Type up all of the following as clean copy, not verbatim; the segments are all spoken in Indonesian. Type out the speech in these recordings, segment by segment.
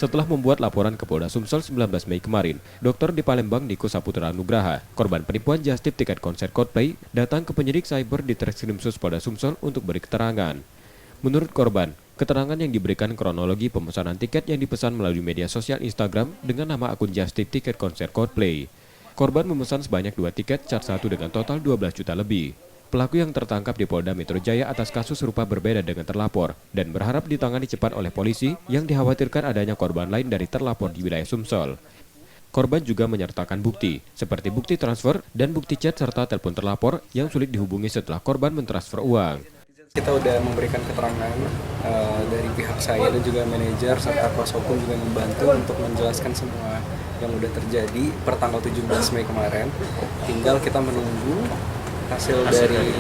Setelah membuat laporan ke Polda Sumsel 19 Mei kemarin, dokter di Palembang Niko Saputra Nugraha, korban penipuan just tip tiket konser Coldplay, datang ke penyidik cyber di Treskrimsus Polda Sumsel untuk beri keterangan. Menurut korban, keterangan yang diberikan kronologi pemesanan tiket yang dipesan melalui media sosial Instagram dengan nama akun just tip tiket konser Coldplay. Korban memesan sebanyak 2 tiket cat 1 dengan total 12 juta lebih. Pelaku yang tertangkap di Polda Metro Jaya atas kasus serupa berbeda dengan terlapor dan berharap ditangani cepat oleh polisi yang dikhawatirkan adanya korban lain dari terlapor di wilayah Sumsel. Korban juga menyertakan bukti, seperti bukti transfer dan bukti chat serta telepon terlapor yang sulit dihubungi setelah korban mentransfer uang. Kita udah memberikan keterangan dari pihak saya dan juga manajer serta kuasa hukum juga membantu untuk menjelaskan semua yang udah terjadi per tanggal 17 Mei kemarin. Tinggal kita menunggu hasil dari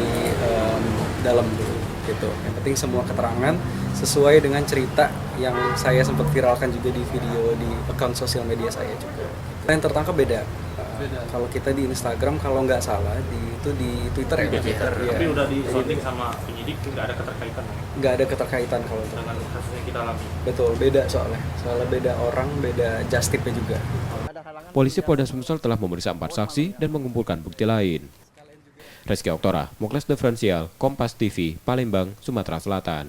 dalam dulu gitu. Yang penting semua keterangan sesuai dengan cerita yang saya sempat viralkan juga di video di akun sosial media saya juga. Yang tertangkap beda. Kalau kita di Instagram kalau nggak salah itu di Twitter ya. Twitter. Ya. Tapi udah disounding sama penyidik nggak ada keterkaitan. Nggak ada keterkaitan kalau itu. Dengan kasus yang kita alami. Betul, beda soalnya beda orang, beda just tip-nya juga. Polisi Polda Sumsel telah memeriksa 4 saksi dan mengumpulkan bukti lain. Reski Oktora, Muklas Diferensial, Kompas TV, Palembang, Sumatera Selatan.